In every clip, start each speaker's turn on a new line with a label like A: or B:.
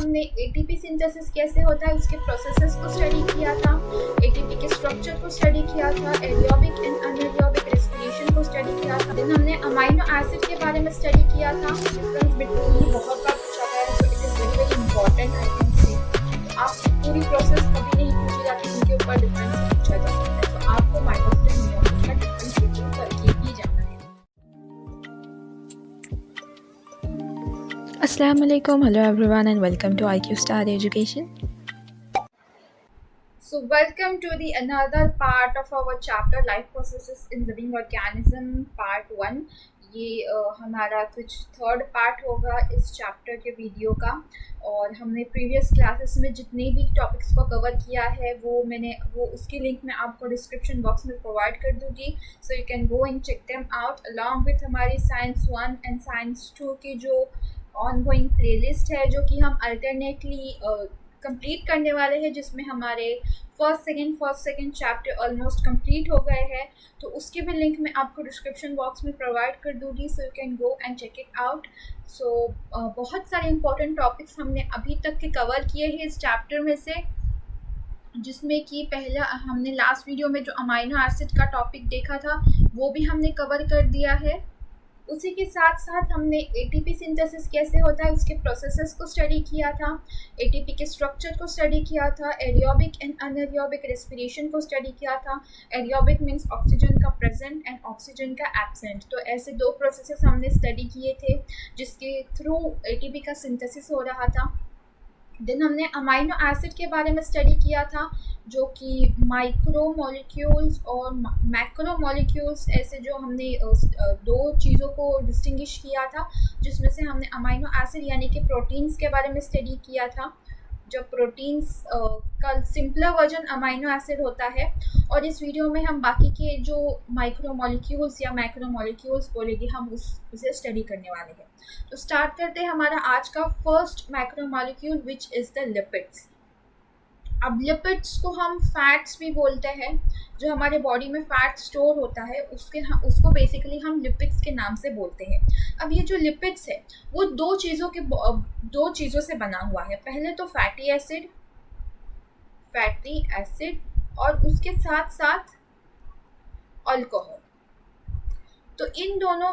A: हमने ATP synthesis कैसे होता है उसके प्रोसेसेस को स्टडी किया था, एटीपी के स्ट्रक्चर को स्टडी किया था, एरोबिक एंड अनएरोबिक रेस्पिरेशन को स्टडी किया था। देन हमने अमाइनो एसिड के बारे में स्टडी किया था। डिफरेंस बिटवीन बहुत बार पूछा गया है, so it is very very important I can से। आपकी पूरी प्रोसेस कभी नहीं पूछी जाती उनके ऊपर डिफरेंस पूछा जा सकता है, तो आपको माइक्रोस्ट्रिंग न्यूमोनिक्स का डिफरेंशिएशन करके ही जाना है।
B: Assalamu alaikum, hello everyone and welcome to IQ Star Education.
A: So welcome to the another part of our chapter Life Processes in Living Organism part 1। ये हमारा कुछ थर्ड पार्ट होगा इस चैप्टर के वीडियो का, और हमने प्रीवियस क्लासेस में जितने भी टॉपिक्स को कवर किया है वो उसकी लिंक मैं आपको डिस्क्रिप्शन बॉक्स में प्रोवाइड कर दूँगी, so you can go and check them out along with हमारी साइंस 1 एंड साइंस 2 की जो ऑनगोइंग प्लेलिस्ट है, जो कि हम अल्टरनेटली कंप्लीट करने वाले हैं, जिसमें हमारे first second chapter almost complete हो गए हैं। तो उसकी भी लिंक मैं आपको डिस्क्रिप्शन बॉक्स में प्रोवाइड कर दूँगी, so you can go and check it out. So बहुत सारे इंपॉर्टेंट टॉपिक्स हमने अभी तक के कवर किए हैं इस चैप्टर में से, जिसमें कि पहला हमने लास्ट वीडियो में जो अमाइनो एसिड का टॉपिक देखा था वो भी हमने कवर कर दिया है। उसी के साथ साथ हमने एटीपी सिंथेसिस कैसे होता है उसके प्रोसेसेस को स्टडी किया था, एटीपी के स्ट्रक्चर को स्टडी किया था, एरोबिक एंड अनएरोबिक रेस्पिरेशन को स्टडी किया था। एरोबिक मीन्स ऑक्सीजन का प्रेजेंट एंड ऑक्सीजन का एब्सेंट, तो ऐसे दो प्रोसेसेस हमने स्टडी किए थे जिसके थ्रू एटीपी का सिंथेसिस हो रहा था। देन हमने अमाइनो एसिड के बारे में स्टडी किया था, जो कि माइक्रो मॉलिक्यूल्स और मैक्रो मॉलिक्यूल्स, ऐसे जो हमने दो चीज़ों को डिस्टिंग्विश किया था, जिसमें से हमने अमाइनो एसिड यानी कि प्रोटीन्स के बारे में स्टडी किया था। जब प्रोटीन्स का सिंपलर वर्जन अमाइनो एसिड होता है, और इस वीडियो में हम बाकी के जो माइक्रो मॉलिक्यूल्स या मैक्रो मॉलिक्यूल्स बोलेंगे हम उसे स्टडी करने वाले हैं। तो स्टार्ट करते हैं हमारा आज का first macro molecule which is the lipids. अब लिपिड्स को हम फैट्स भी बोलते हैं, जो हमारे बॉडी में फैट स्टोर होता है उसको बेसिकली हम लिपिड्स के नाम से बोलते हैं। अब ये जो लिपिड्स है वो दो चीज़ों से बना हुआ है। पहले तो फैटी एसिड और उसके साथ साथ अल्कोहल। तो इन दोनों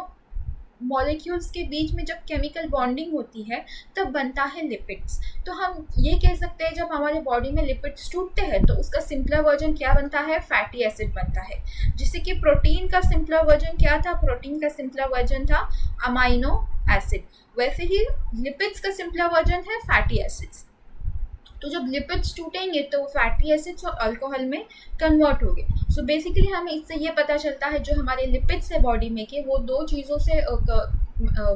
A: मॉलिक्यूल्स के बीच में जब केमिकल बॉन्डिंग होती है तब बनता है लिपिड्स। तो हम ये कह सकते हैं जब हमारे बॉडी में लिपिड्स टूटते हैं तो उसका सिंपलर वर्जन क्या बनता है, फैटी एसिड बनता है। जैसे कि प्रोटीन का सिंपलर वर्जन क्या था, प्रोटीन का सिंपलर वर्जन था अमाइनो एसिड, वैसे ही लिपिड्स का सिंपलर वर्जन है फैटी एसिड्स। तो जब लिपिड्स टूटेंगे तो फैटी एसिड्स और अल्कोहल में कन्वर्ट होंगे। सो बेसिकली हमें इससे ये पता चलता है जो हमारे लिपिड्स है बॉडी में के वो दो चीज़ों से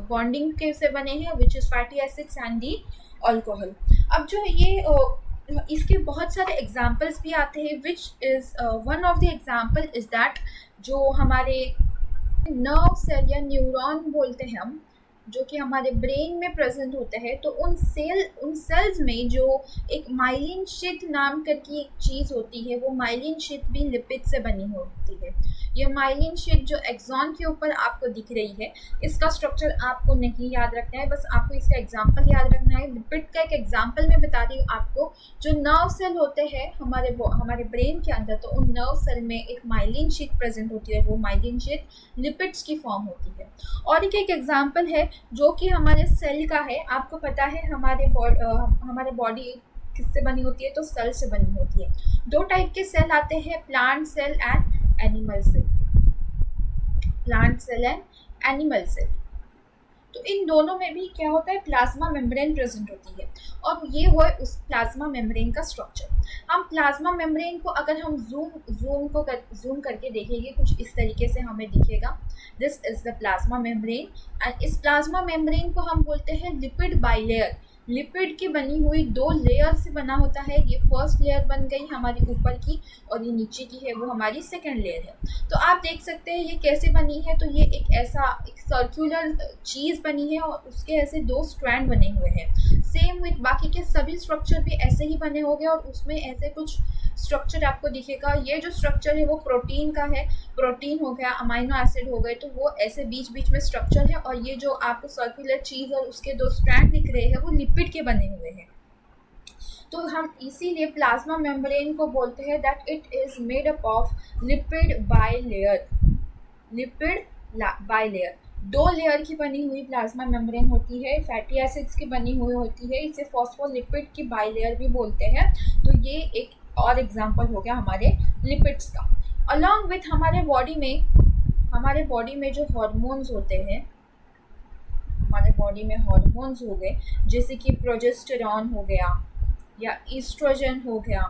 A: बॉन्डिंग के से बने हैं, which is fatty acids and the alcohol. अब जो ये इसके बहुत सारे एग्जाम्पल्स भी आते हैं, which is one of the example is that जो हमारे नर्व सेल या न्यूरॉन बोलते हैं हम, जो कि हमारे ब्रेन में प्रेजेंट होते हैं, तो उन सेल्स में जो एक माइलिन शीथ नाम करके एक चीज़ होती है, वो माइलिन शीथ भी लिपिड से बनी होती है। ये माइलिन शीथ जो एक्सॉन के ऊपर आपको दिख रही है, इसका स्ट्रक्चर आपको नहीं याद रखना है, बस आपको इसका एग्जाम्पल याद रखना है। लिपिड का एक एग्जाम्पल मैं बता रही हूँ आपको। जो नर्व सेल होते हैं हमारे ब्रेन के अंदर, तो उन नर्व सेल में एक माइलिन शीथ प्रेजेंट होती है, वो माइलिन शीथ लिपिड्स की फॉर्म होती है। और एक एग्जाम्पल है जो कि हमारे सेल का है। आपको पता है हमारे बॉडी किससे बनी होती है, तो सेल से बनी होती है। दो टाइप के सेल आते हैं, plant cell and animal cell. Plant cell and animal cell, तो इन दोनों में भी क्या होता है, प्लाज्मा मेम्ब्रेन प्रेजेंट होती है, और ये हुआ उस प्लाज्मा मेम्ब्रेन का स्ट्रक्चर। हम प्लाज्मा मेम्ब्रेन को अगर हम जूम करके देखेंगे कुछ इस तरीके से हमें दिखेगा, this is the plasma membrane. And इस प्लाज्मा मेम्ब्रेन को हम बोलते हैं लिपिड बाइलेयर। लिपिड की बनी हुई दो लेयर से बना होता है। ये फर्स्ट लेयर बन गई हमारी ऊपर की, और ये नीचे की है वो हमारी सेकंड लेयर है। तो आप देख सकते हैं ये कैसे बनी है, तो ये एक सर्कुलर चीज़ बनी है और उसके ऐसे दो स्ट्रैंड बने हुए हैं। सेम विथ बाकी के सभी स्ट्रक्चर भी ऐसे ही बने होंगे, और उसमें ऐसे कुछ स्ट्रक्चर आपको दिखेगा। ये जो स्ट्रक्चर है वो प्रोटीन का है, प्रोटीन हो गया, अमाइनो एसिड हो गए, तो वो ऐसे बीच बीच में स्ट्रक्चर है। और ये जो आपको सर्कुलर चीज़ और उसके दो स्ट्रैंड दिख रहे हैं वो लिपिड के बने हुए हैं। तो हम इसीलिए प्लाज्मा मेम्ब्रेन को बोलते हैं that it is made up of lipid bilayer. Lipid bilayer, 2 layer की बनी हुई प्लाज्मा मेम्ब्रेन होती है, फैटी एसिड्स की बनी हुई होती है, इसे फॉस्फोलिपिड की बाइलेयर भी बोलते हैं। तो ये एक और एग्जांपल हो गया हमारे लिपिड्स का। अलॉन्ग विथ हमारे बॉडी में जो हार्मोन्स होते हैं, हमारे बॉडी में हार्मोन्स हो गए, जैसे कि प्रोजेस्टेरॉन हो गया या ईस्ट्रोजन हो गया,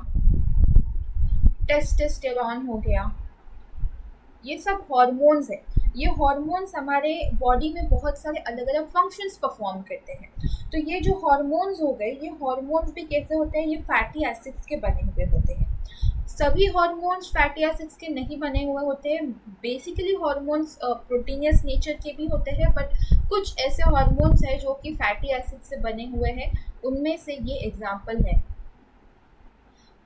A: टेस्टोस्टेरॉन हो गया, ये सब हार्मोन्स हैं। ये हार्मोन्स हमारे बॉडी में बहुत सारे अलग अलग फंक्शंस परफॉर्म करते हैं। तो ये जो हार्मोन्स हो गए, ये हार्मोन्स भी कैसे होते हैं, ये फैटी एसिड्स के बने हुए होते हैं। सभी हार्मोन्स फैटी एसिड्स के नहीं बने हुए होते हैं। बेसिकली हार्मोन्स प्रोटीनियस नेचर के भी होते हैं, बट कुछ ऐसे हार्मोन्स हैं जो कि फैटी एसिड से बने हुए हैं। उनमें से ये एग्जाम्पल है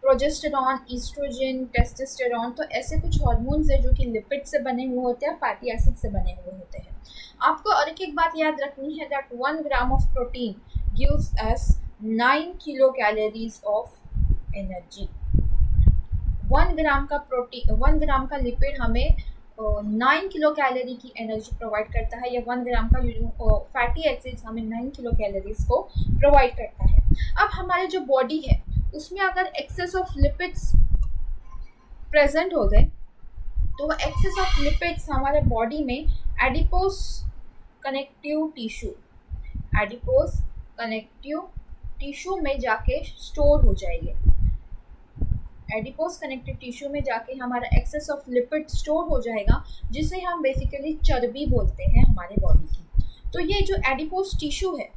A: प्रोजेस्टेरॉन, ईस्ट्रोजन, टेस्टोस्टेरॉन। तो ऐसे कुछ हार्मोन्स हैं जो कि लिपिड से बने हुए होते हैं, फैटी एसिड से बने हुए होते हैं। आपको और एक बात याद रखनी है that 1 gram of protein gives us 9 kilo calories of energy. 1 ग्राम का लिपिड हमें 9 किलो कैलोरी की एनर्जी प्रोवाइड करता है, या 1 ग्राम का फैटी एसिड्स हमें 9 किलो कैलोरीज को प्रोवाइड करता है। अब हमारे जो बॉडी है उसमें अगर एक्सेस ऑफ लिपिड्स प्रेजेंट हो गए, तो एक्सेस ऑफ लिपिड्स हमारे बॉडी में एडिपोज कनेक्टिव टिश्यू में जाके स्टोर हो जाएंगे। एडिपोज कनेक्टिव टिश्यू में जाके हमारा एक्सेस ऑफ लिपिड स्टोर हो जाएगा, जिसे हम बेसिकली चर्बी बोलते हैं हमारे बॉडी की। तो ये जो एडिपोज टिश्यू है,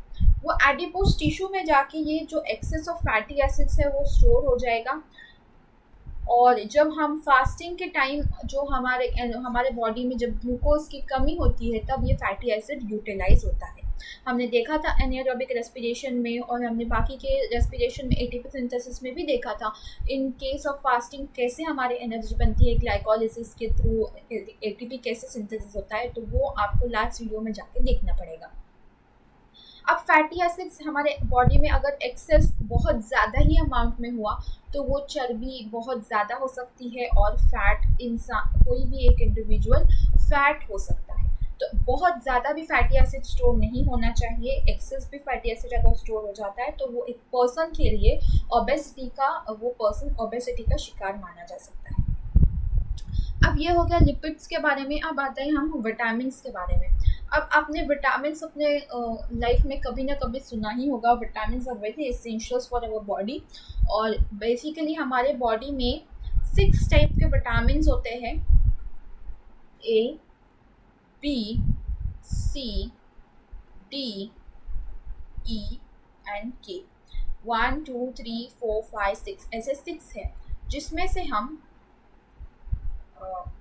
A: वो एडिपोज टिश्यू में जाके ये जो एक्सेस ऑफ फैटी एसिड्स है वो स्टोर हो जाएगा। और जब हम फास्टिंग के टाइम जो हमारे बॉडी में जब ग्लूकोज की कमी होती है, तब ये फैटी एसिड यूटिलाइज होता है। हमने देखा था एनारोबिक रेस्पिरेशन में, और हमने बाकी के रेस्पिरेशन में एटीपी सिंथेसिस में भी देखा था इन केस ऑफ फास्टिंग कैसे हमारे एनर्जी बनती है, ग्लाइकोलिसिस के थ्रू एटीपी कैसे सिंथेसिस होता है। तो वो आपको लास्ट वीडियो में जाके देखना पड़ेगा। अब फैटी एसिड्स हमारे बॉडी में अगर एक्सेस बहुत ज़्यादा ही अमाउंट में हुआ, तो वो चर्बी बहुत ज़्यादा हो सकती है, और फैट इंसान कोई भी एक इंडिविजुअल फैट हो सकता है। तो बहुत ज़्यादा भी फैटी एसिड स्टोर नहीं होना चाहिए। एक्सेस भी फैटी एसिड अगर स्टोर हो जाता है, तो वो एक पर्सन के लिए ओबेसिटी का शिकार माना जा सकता है। अब ये हो गया लिपिड्स के बारे में। अब आते हैं हम विटामिन के बारे में। अब आपने विटामिन अपने लाइफ में कभी ना कभी सुना ही होगा। Vitamin are very essentials for our body, और बेसिकली हमारे बॉडी में 6 टाइप के विटामिन होते हैं, A, B, C, D, E and K. 1 2 3 4 5 6 ऐसे 6 है, जिसमें से हम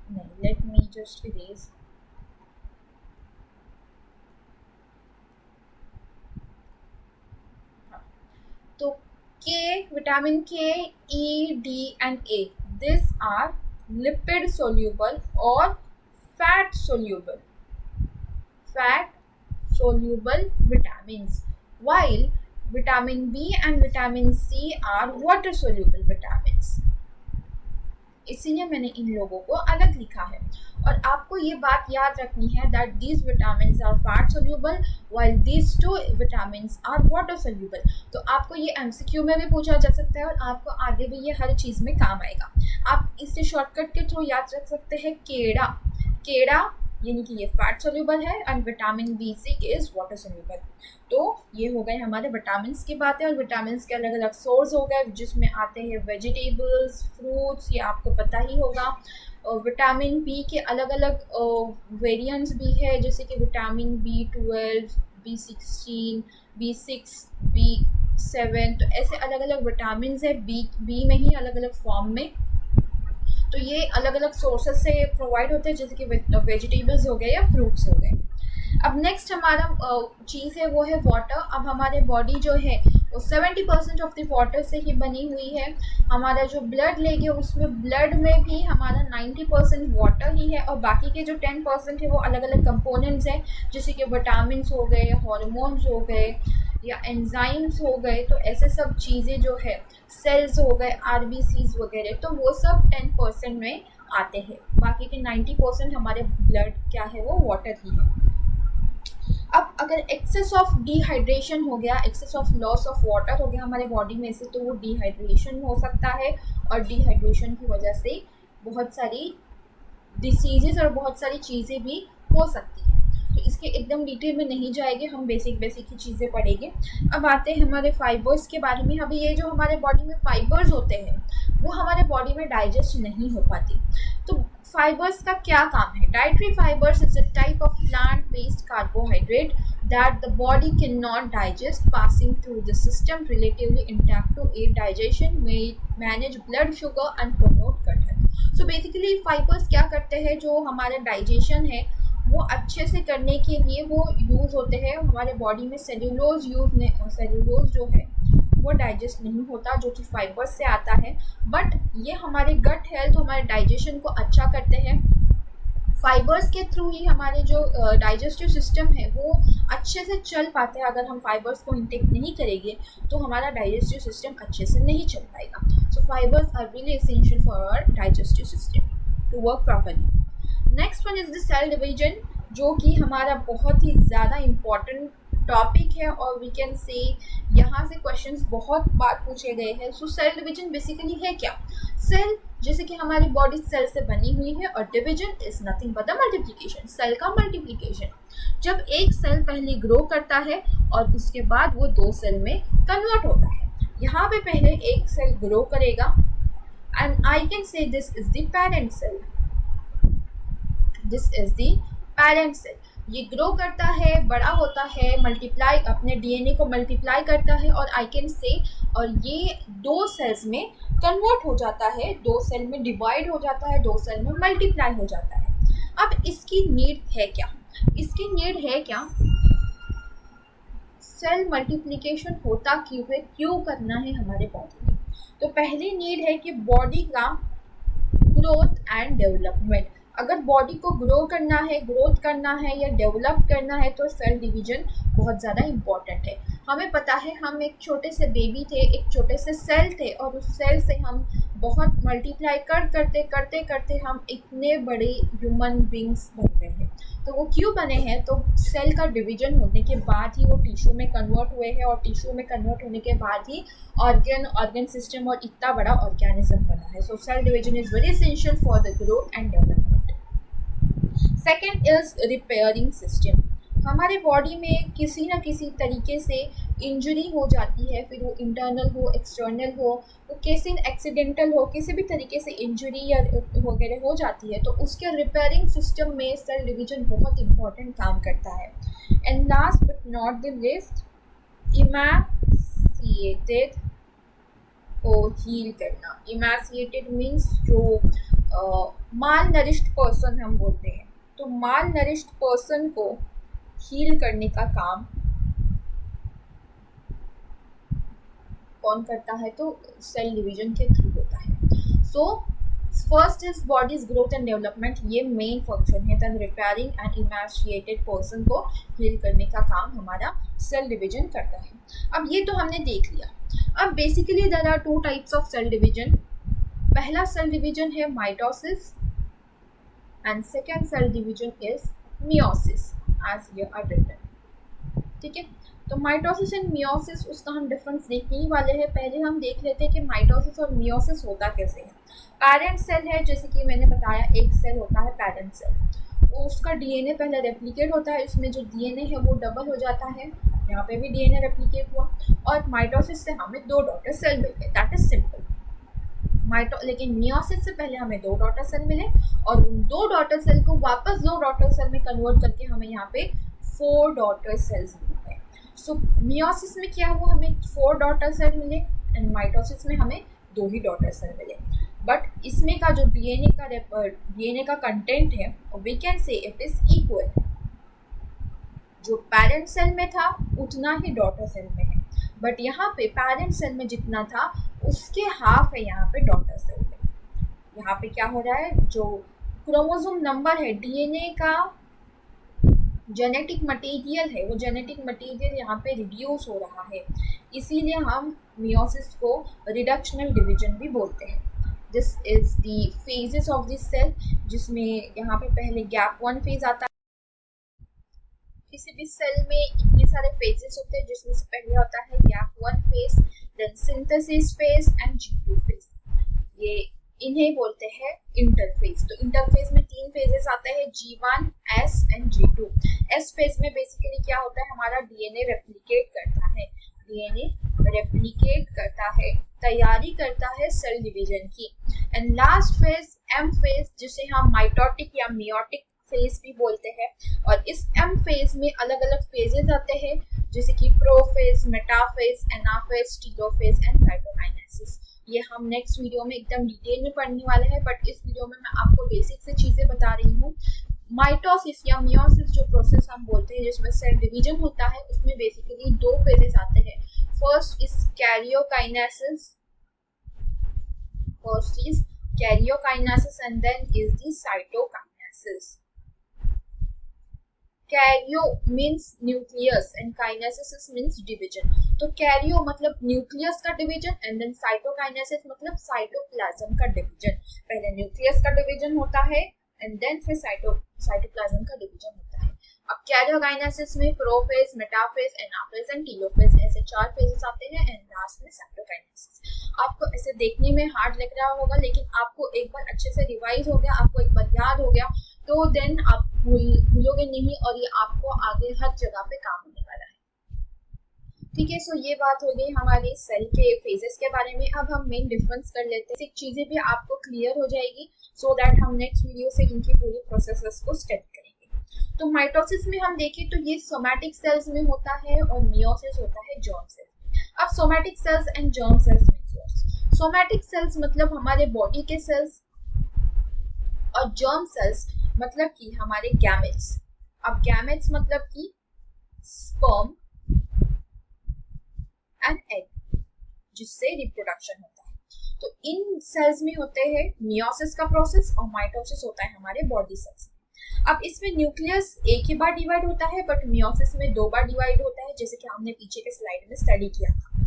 A: नहीं, लेट मी जस्ट इरेज। तो K, vitamin K, E, D and A, this are lipid soluble और fat soluble vitamins, while vitamin B and vitamin C are water soluble vitamins। इसीलिए मैंने इन लोगों को अलग लिखा है। और आपको ये बात याद रखनी है that these vitamins are fat soluble while these 2 vitamins are water soluble। तो आपको ये MCQ में भी पूछा जा सकता है, और आपको आगे भी ये हर चीज़ में काम आएगा। आप इसे शॉर्टकट के थ्रू याद रख सकते हैं, केड़ा यानी कि ये फैट सोल्यूबल है, and vitamin B6 is water soluble. तो ये हो गए हमारे विटामिन की बातें। और विटामिन के अलग अलग सोर्स हो गए, जिसमें आते हैं वेजिटेबल्स, फ्रूट्स, ये आपको पता ही होगा। विटामिन बी के अलग अलग वेरिएंट्स भी है, जैसे कि vitamin B12, B16, B6, B7। तो ऐसे अलग अलग विटामिन है बी में ही अलग अलग फॉर्म में। तो ये अलग अलग सोर्सेज से प्रोवाइड होते हैं, जैसे कि वेजिटेबल्स हो गए या फ्रूट्स हो गए। अब नेक्स्ट हमारा चीज़ है वो है वाटर। अब हमारे बॉडी जो है वो 70% ऑफ द वाटर से ही बनी हुई है। हमारा जो ब्लड लेंगे उसमें ब्लड में भी हमारा 90% वाटर ही है, और बाकी के जो 10% है वो अलग अलग कंपोनेंट्स हैं, जैसे कि विटामिन हो गए, हार्मोन्स हो गए, या एंजाइम्स हो गए, तो ऐसे सब चीज़ें जो है, सेल्स हो गए, आरबीसीज वगैरह, तो वो सब 10% में आते हैं। बाकी के 90% हमारे ब्लड क्या है, वो वाटर ही है। अब अगर एक्सेस ऑफ डिहाइड्रेशन हो गया, excess of loss of water हो गया हमारे बॉडी में से, तो वो डिहाइड्रेशन हो सकता है, और डिहाइड्रेशन की वजह से बहुत सारी डिसीजेस और बहुत सारी चीज़ें भी हो सकती हैं। तो इसके एकदम डिटेल में नहीं जाएंगे, हम बेसिक ही चीज़ें पढ़ेंगे। अब आते हैं हमारे फाइबर्स के बारे में। अभी ये जो हमारे बॉडी में फाइबर्स होते हैं, वो हमारे बॉडी में डाइजेस्ट नहीं हो पाती। तो फाइबर्स का क्या काम है? Dietary fibres is a type of plant based carbohydrate that the body cannot digest, passing through the system relatively intact to aid digestion, may manage blood sugar and promote gut health. So basically fibres क्या करते हैं, जो हमारा digestion है वो अच्छे से करने के लिए वो यूज़ होते हैं। हमारे बॉडी में सेल्यूलोज जो है वो डाइजेस्ट नहीं होता, जो कि फाइबर्स से आता है, बट ये हमारे गट हेल्थ, हमारे डाइजेशन को अच्छा करते हैं। फाइबर्स के थ्रू ही हमारे जो डाइजेस्टिव सिस्टम है वो अच्छे से चल पाते हैं। अगर हम फाइबर्स को इंटेक नहीं करेंगे तो हमारा डाइजेस्टिव सिस्टम अच्छे से नहीं चल पाएगा। So fibres are really essential for our digestive system to work properly. Next one is the cell division, जो कि हमारा बहुत ही ज़्यादा इम्पॉर्टेंट टॉपिक है, और वी कैन से यहाँ से क्वेश्चंस बहुत बार पूछे गए हैं। सो सेल डिवीजन बेसिकली है क्या? सेल जैसे कि हमारी बॉडी सेल से बनी हुई है, और division is nothing but the multiplication, cell का मल्टीप्लिकेशन। जब एक सेल पहले ग्रो करता है और उसके बाद वो 2 सेल में कन्वर्ट होता है। यहाँ पे पहले एक सेल ग्रो करेगा, and I can say this is the parent cell, this is the parent cell. ये ग्रो करता है, बड़ा होता है, मल्टीप्लाई, अपने डीएनए को मल्टीप्लाई करता है, और आई कैन से, और ये 2 सेल्स में कन्वर्ट हो जाता है, 2 सेल में डिवाइड हो जाता है, 2 सेल में मल्टीप्लाई हो जाता है। अब इसकी नीड है क्या? इसकी नीड है क्या? सेल मल्टीप्लिकेशन होता क्यों है, क्यों करना है हमारे बॉडी में? तो पहली नीड है कि बॉडी का ग्रोथ एंड डेवलपमेंट। अगर बॉडी को ग्रो करना है, ग्रोथ करना है या डेवलप करना है, तो सेल डिवीजन बहुत ज़्यादा इम्पॉर्टेंट है। हमें पता है, हम एक छोटे से बेबी थे, एक छोटे से सेल थे, और उस सेल से हम बहुत मल्टीप्लाई करते करते हम इतने बड़े ह्यूमन बींग्स बन गए हैं। तो वो क्यों बने हैं? तो सेल का डिवीजन होने के बाद ही वो टिश्यू में कन्वर्ट हुए हैं, और टिश्यू में कन्वर्ट होने के बाद ही ऑर्गन सिस्टम और इतना बड़ा ऑर्गेनिज्म बना है। So cell division is very essential for the growth and development. Second is repairing system. हमारे बॉडी में किसी न किसी तरीके से इंजरी हो जाती है, फिर वो इंटरनल हो, एक्सटर्नल हो, वो किसी एक्सीडेंटल हो, किसी भी तरीके से इंजरी या वगैरह हो जाती है, तो उसके रिपेयरिंग सिस्टम में सेल डिवीजन बहुत इंपॉर्टेंट काम करता है। And last but not the list, emaciated को हील करना। इमैसिएटेड मीन्स जो माल नरिश्ड पर्सन हम बोलते हैं, तो माल नरिश्ड पर्सन को हील करने का काम कौन करता है? तो सेल डिवीजन के थ्रू होता है। So first is bodies growth and development, ये मेन फंक्शन है। देन रिपेयरिंग एंड इमैसिएटेड पर्सन को हील करने का काम हमारा सेल डिवीजन करता है। अब ये तो हमने देख लिया। अब basically there are 2 types of cell division. पहला सेल डिवीजन है mitosis, and second cell division is meiosis as here are written। ठीक है, तो माइटोसिस एंड मियोसिस, उसका हम डिफरेंस देखने ही वाले हैं। पहले हम देख लेते हैं कि माइटोसिस और मियोसिस होता कैसे है। पेरेंट सेल है, जैसे कि मैंने बताया, एक सेल होता है पेरेंट सेल, उसका डीएनए पहले रेप्लिकेट होता है, इसमें जो डीएनए है वो डबल हो जाता है, यहाँ पे भी डीएनए रेप्लिकेट हुआ, और माइटोसिस से हमें 2 डॉटर सेल मिल गए, दैट इज सिंपल। लेकिन मियोसिस से पहले हमें 2 डॉटर सेल मिले, और उन 2 डॉटर सेल को वापस 2 डॉटर सेल में कन्वर्ट करके हमें यहाँ पे 4 डॉटर सेल्स मिल गए। सो मियोसिस में क्या हुआ, हमें 4 डॉटर सेल मिले, एंड माइटोसिस में हमें 2 ही डॉटर सेल मिले। बट इसमें का जो डीएनए का कंटेंट है, we can say it is equal. जो पेरेंट सेल में था उतना ही डॉटर सेल में है, बट यहाँ पे पेरेंट सेल में जितना था उसके हाफ है यहाँ पे डॉटर सेल में। यहाँ पे क्या हो रहा है, जो क्रोमोसोम नंबर है डीएनए का जेनेटिक मटेरियल है, वो जेनेटिक मटेरियल यहाँ पे रिड्यूस हो रहा है, इसीलिए हम मियोसिस को रिडक्शनल डिवीजन भी बोलते हैं। This is the phases of this cell, जिसमें यहाँ पे पहले गैप वन फेज आता है। किसी भी सेल में इतने सारे फेजेस होते हैं, जिसमें से पहले होता है gap one phase, then synthesis phase and G2 phase. ये इन्हें बोलते हैं इंटरफेज। तो इंटरफेज में तीन फेजेस आते हैं, G1, S and G2। S phase में बेसिकली क्या होता है, हमारा डीएनए रेप्लिकेट करता है, तैयारी करता है सेल डिवीजन की। And last phase M phase, जिसे हम माइटोटिक या मियोटिक फेज भी बोलते हैं। और इस M फेज में अलग अलग फेजेस आते हैं, जैसे कि prophase, metaphase, anaphase, telophase and cytokinesis. ये हम नेक्स्ट वीडियो में एकदम डिटेल में पढ़ने वाले हैं, बट इस वीडियो में मैं आपको बेसिक से चीजें बता रही हूँ। माइटोसिस या मियोसिस जो प्रोसेस हम बोलते हैं, जिसमें सेल डिवीजन होता है, उसमें बेसिकली दो फेजेस आते हैं। First is karyokinesis and then is the cytokinesis. Karyo means nucleus and kinesis means division. तो कैरियो मतलब न्यूक्लियस का डिवीजन एंड देन साइटोकाइनेसिस मतलब साइटोप्लाज्म का डिवीजन। पहले न्यूक्लियस का डिवीजन होता है एंड देन फिर साइटोप्लाज्म का डिवीजन होता है। अब कैरियोकाइनेसिस में prophase, metaphase, anaphase and telophase, ऐसे चार फेजेस आते हैं एंड लास्ट में साइटोकाइनेसिस। आपको ऐसे देखने में हार्ड लग रहा होगा, लेकिन आपको एक बार अच्छे से रिवाइज हो गया, आपको एक बार याद हो गया, तो देन आप भूलोगे नहीं और ये आपको आगे हर जगह पे काम होने वाला है। ठीक है, सो ये बात हो गई हमारे सेल के फेजेस के बारे में। अब हम मेन डिफरेंस कर लेते हैं, चीजें भी आपको क्लियर हो जाएगी, सो दैट हम नेक्स्ट वीडियो से इनकी पूरी प्रोसेसेस को स्टडी करेंगे। तो माइटोसिस में हम देखें तो ये सोमैटिक सेल्स में होता है और मियोसिस होता है जर्म सेल्स। अब somatic cells and germ cells में, सोमैटिक सेल्स मतलब हमारे बॉडी के सेल्स और जर्म सेल्स मतलब कि हमारे गैमेट्स। अब गैमेट्स मतलब कि स्पर्म एंड एग, जिससे रिप्रोडक्शन होता है। तो इन सेल्स में होते हैं मियोसिस का प्रोसेस और माइटोसिस होता है हमारे बॉडी सेल्स। अब इसमें न्यूक्लियस एक ही बार डिवाइड होता है, बट मियोसिस में दो बार डिवाइड होता है, जैसे कि हमने पीछे के स्लाइड में स्टडी किया था।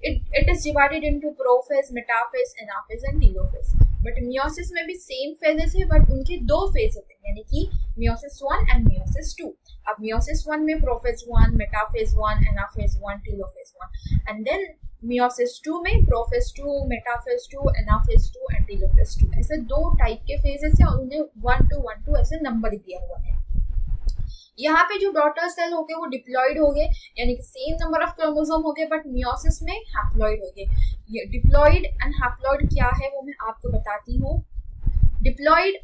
A: It is divided into prophase, metaphase, anaphase and telophase. But meiosis में भी सेम फेजेस है, बट उनके दो फेज होते हैं, यानी कि मियोसिस 1 एंड मियोसिस 2। अब मियोसिस 1 में prophase 1, metaphase 1, anaphase 1, telophase 1, and then meiosis 2 में prophase 2, metaphase 2, anaphase 2 and telophase 2। ऐसे दो टाइप के फेजेस हैं और उन्हें 1 to 1 2 ऐसे नंबर दिया हुआ है। यहाँ पे जो डॉटर सेल हो गए वो डिप्लॉइड हो गए, यानी कि सेम नंबर ऑफ क्रोमोसोम हो गए, बट मियोसिस में हैप्लॉइड हो गए। ये डिप्लॉइड एंड हैप्लॉइड क्या है वो मैं आपको बताती हूँ। डिप्लॉइड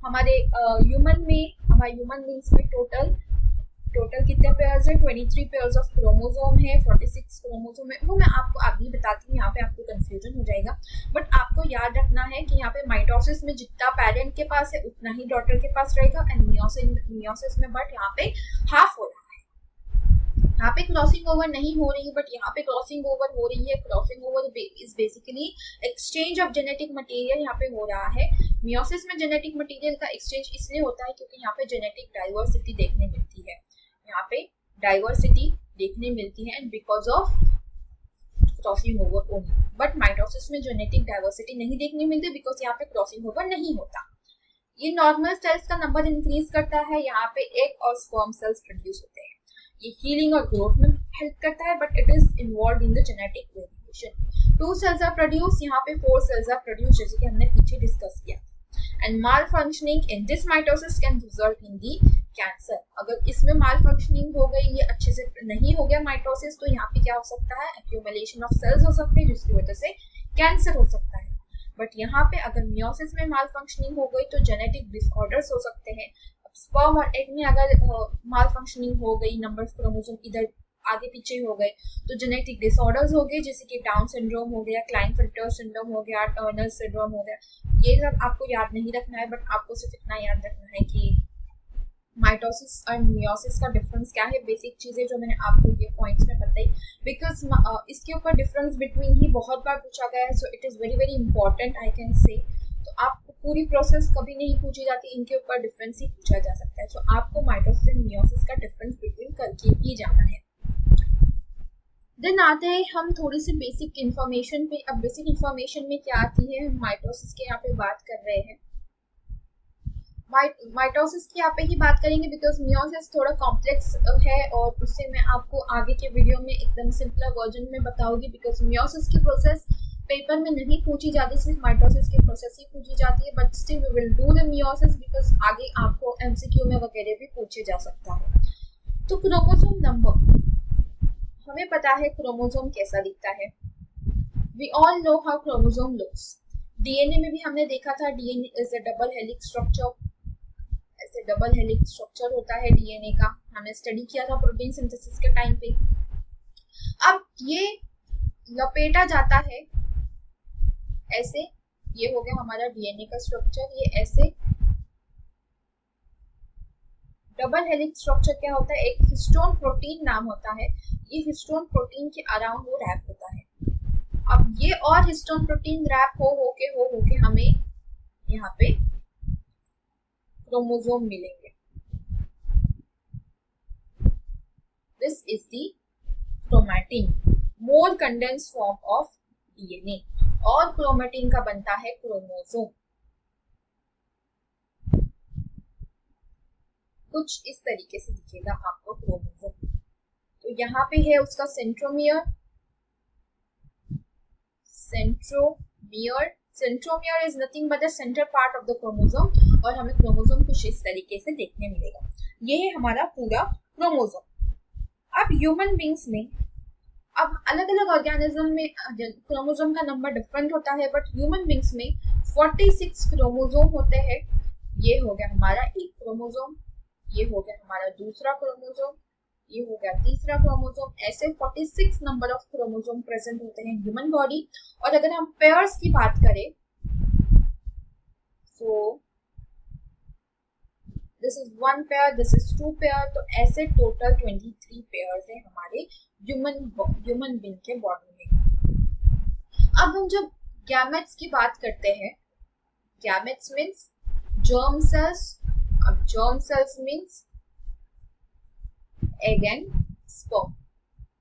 A: हमारे ह्यूमन बींग्स में टोटल कितने पेयर्स है, 23 पेयर्स ऑफ क्रोमोसोम है, 46 क्रोमोसोम है, वो मैं आपको आगे बताती हूँ, यहाँ पे आपको कंफ्यूजन हो जाएगा। बट आपको याद रखना है कि यहाँ पे माइटोसिस में जितना पेरेंट के पास है उतना ही डॉटर के पास रहेगा, एंड मियोसिस में बट यहाँ पे हाफ हो रहा है। यहाँ पे क्रॉसिंग ओवर नहीं हो रही, बट यहाँ पे क्रॉसिंग ओवर हो रही है। Crossing over is basically exchange of genetic material यहाँ पे हो रहा है। मियोसिस में जेनेटिक मटेरियल का एक्सचेंज इसलिए होता है क्योंकि यहाँ पे जेनेटिक डाइवर्सिटी देखने मिलती है, यहाँ पे डाइवर्सिटी देखने मिलती है, and because of crossing over only. But mitosis में जेनेटिक डाइवर्सिटी नहीं देखने मिलती, बिकॉज यहाँ पे क्रॉसिंग ओवर नहीं होता। ये नॉर्मल सेल्स का नंबर इंक्रीज करता है, यहाँ पे एग और स्पर्म सेल्स प्रोड्यूस होते हैं। ये हीलिंग और ग्रोथ में हेल्प करता है, but it is involve in the genetic variation. 2 cells are produce, यहाँ पे 4 cells आर प्रोड्यूस, जैसे कि हमने पीछे डिस्कस किया। And mall functioning in this mitosis can result in the cancer. अगर इसमें माल फंक्शनिंग हो गई, ये अच्छे से नहीं हो गया माइटोसिस, तो यहाँ पे क्या हो सकता है, एक्यूमुलेशन ऑफ सेल्स हो सकते हैं, जिसकी वजह से कैंसर हो सकता है। बट यहाँ पे अगर मियोसिस में माल फंक्शनिंग हो गई तो जेनेटिक डिसऑर्डर्स हो सकते हैं। स्पर्म और एग में अगर माल फंक्शनिंग हो गई, नंबर ऑफ क्रोमोसोम इधर आगे पीछे हो गए, तो जेनेटिक डिसऑर्डर्स हो गए, जैसे कि डाउन सिंड्रोम हो गया, क्लाइनफेल्टर सिंड्रोम हो गया, टर्नर सिंड्रोम हो गया। ये सब आपको याद नहीं रखना है, बट आपको सिर्फ इतना याद रखना है कि माइटोसिस और मियोसिस का डिफरेंस क्या है। बेसिक चीजें जो मैंने आपको ये पॉइंट्स में बताई, बिकॉज इसके ऊपर डिफरेंस बिटवीन ही बहुत बार पूछा गया है, so it is very very important I can से। तो आपको पूरी प्रोसेस कभी नहीं पूछी जाती, इनके ऊपर डिफरेंस ही पूछा जा सकता है। तो आपको माइटोसिस एंड मियोसिस का डिफरेंस बिटवीन करके ही जाना है। देन आते हैं हम थोड़ी सी बेसिक इन्फॉर्मेशन पे। अब बेसिक इन्फॉर्मेशन में क्या आती है, हम माइटोसिस के यहाँ पे बात कर रहे हैं। माइटोसिस की यहाँ पे ही बात करेंगे बिकॉज मियोसिस थोड़ा कॉम्प्लेक्स है और उससे मैं आपको आगे के वीडियो में एकदम सिंपल वर्जन में बताऊंगी। बिकॉज मियोसिस की प्रोसेस पेपर में नहीं पूछी जाती, सिर्फ माइटोसिस की प्रोसेस ही पूछी जाती है। But still we will do the meiosis because आगे आपको एमसीक्यू में वगैरह भी पूछे जा सकता है। तो क्रोमोसोम नंबर, हमें पता है क्रोमोसोम कैसा दिखता है। We all know how chromosome looks. DNA में भी हमने देखा था, DNA is a double helix structure. ऐसे डबल हेलिक्स स्ट्रक्चर होता है डीएनए का, हमने स्टडी किया था प्रोटीन सिंथेसिस के टाइम पे। अब ये लपेटा जाता है ऐसे, ये हो गया हमारा डीएनए का स्ट्रक्चर। ये ऐसे डबल हेलिक्स स्ट्रक्चर क्या होता है, एक हिस्टोन प्रोटीन नाम होता है। ये हिस्टोन प्रोटीन के अराउंड वो रैप होता है। अब ये और हिस्टोन प्रोटीन रैप हो के हमें यहाँ पे क्रोमोसोम मिलेंगे। This is the chromatin, more condense form of DNA. और क्रोमैटिन का बनता है क्रोमोसोम। कुछ इस तरीके से दिखेगा आपको क्रोमोसोम। तो यहाँ पे है उसका centromere. Centromere is nothing but the centre part of the chromosome. और हमें क्रोमोसोम कुछ इस तरीके से देखने मिलेगा। ये है हमारा पूरा क्रोमोसोम। अब ह्यूमन बींग्स में, अब अलग अलग ऑर्गेनिज्म में क्रोमोसोम का नंबर डिफरेंट होता है, बट ह्यूमन बींग्स में 46 क्रोमोसोम होते हैं। ये हो गया हमारा एक क्रोमोसोम, ये हो गया हमारा दूसरा क्रोमोसोम, ये हो गया तीसरा क्रोमोसोम। ऐसे 46 नंबर ऑफ क्रोमोसोम प्रेजेंट होते हैं ह्यूमन बॉडी। और अगर हम पेयर्स की बात करें, so this is 1 pair, this is 2 pair. तो ऐसे टोटल 23 पेयर्स है हमारे ह्यूमन बीइंग के बॉडी में। अब हम जब गैमेट्स की बात करते हैं, गैमेट्स मीन्स जर्म सेल्स। अब germ cells means egg and sperm,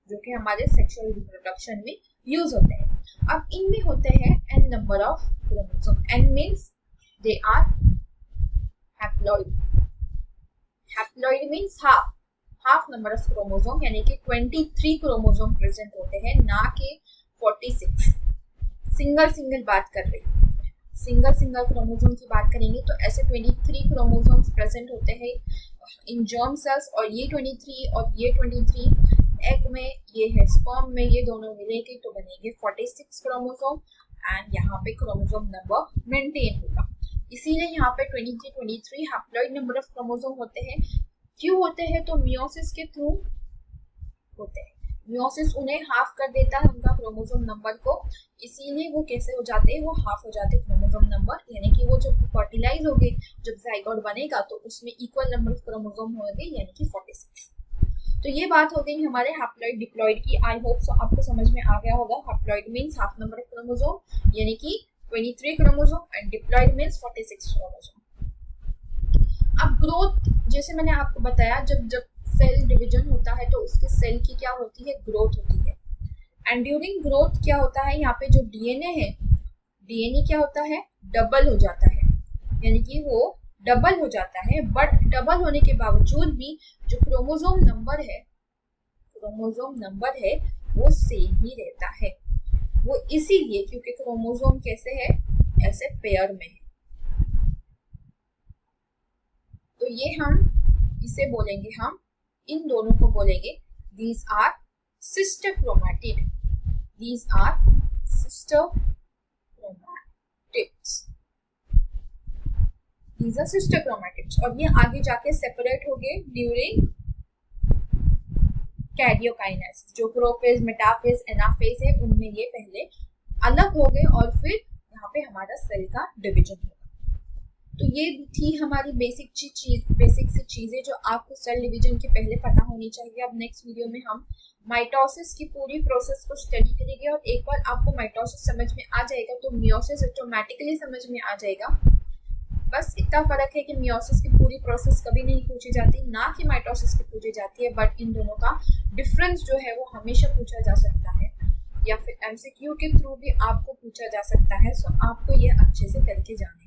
A: जो कि हमारे सेक्सुअल रिप्रोडक्शन में यूज होते हैं। अब इनमें होते हैं n number of chromosome. n means they are haploid. Haploid means half number of chromosome, यानी कि 23 क्रोमोसोम प्रेजेंट होते हैं, ना कि 46। सिंगल बात कर रही हूँ, सिंगल क्रोमोसोम की बात करेंगे तो ऐसे 23 क्रोमोसोम्स प्रेजेंट होते हैं इन जर्म सेल्स। और ये 23 और ये 23 एग में, ये है स्पर्म में, ये दोनों मिलेंगे तो बनेंगे 46 क्रोमोसोम। एंड यहाँ पे क्रोमोसोम नंबर मेंटेन होगा। इसीलिए यहाँ पे 23 हैप्लॉइड नंबर ऑफ क्रोमोसोम होते हैं। क्यों होते हैं, तो मियोसिस के थ्रू होते हैं। मियोसिस उन्हें हाफ कर देता है उनका क्रोमोसोम नंबर को, इसीलिए वो कैसे हो जाते हैं, वो हाफ हो जाते हैं क्रोमोसोम नंबर। यानी कि वो जब फर्टिलाइज होंगे, जब जाइगोट बनेगा तो उसमें इक्वल नंबर ऑफ क्रोमोसोम होंगे, यानी कि 46। तो ये बात हो गई हमारे हैप्लॉइड डिप्लॉइड की। आई होप सो आपको समझ में आ गया होगा। Haploid means half number of chromosome, यानी कि 23 chromosome, and diploid means 46 chromosome. अब ग्रोथ, जैसे मैंने आपको बताया, जब सेल डिवीजन होता है तो उसके सेल की क्या होती है, ग्रोथ होती है। एंड ड्यूरिंग ग्रोथ क्या होता है, यहाँ पे जो डीएनए है, डीएनए क्या होता है, डबल हो जाता है, यानी कि वो डबल हो जाता है। बट डबल होने के बावजूद भी जो क्रोमोसोम नंबर है वो सेम ही रहता है। वो इसीलिए क्योंकि क्रोमोसोम कैसे है, ऐसे पेयर में है। तो ये हम इसे बोलेंगे, हम इन दोनों को बोलेंगे these are sister chromatids। these are sister chromatids। these are sister chromatids। और ये आगे जाके सेपरेट हो गए ड्यूरिंग कैरियोकाइनेसिस। जो प्रोफेज, मेटाफेज, एनाफेज है, उनमें ये पहले अलग हो गए और फिर यहाँ पे हमारा सेल का डिवीजन होगा। तो ये थी हमारी बेसिक सी चीज़ें जो आपको सेल डिवीजन के पहले पता होनी चाहिए। अब नेक्स्ट वीडियो में हम माइटोसिस की पूरी प्रोसेस को स्टडी करेंगे और एक बार आपको माइटोसिस समझ में आ जाएगा तो मियोसिस ऑटोमेटिकली समझ में आ जाएगा। बस इतना फर्क है कि मियोसिस की पूरी प्रोसेस कभी नहीं पूछी जाती, ना कि माइटोसिस की पूछी जाती है, बट इन दोनों का डिफरेंस जो है वो हमेशा पूछा जा सकता है या फिर एमसीक्यू के थ्रू भी आपको पूछा जा सकता है। सो आपको ये अच्छे से करके जाना है।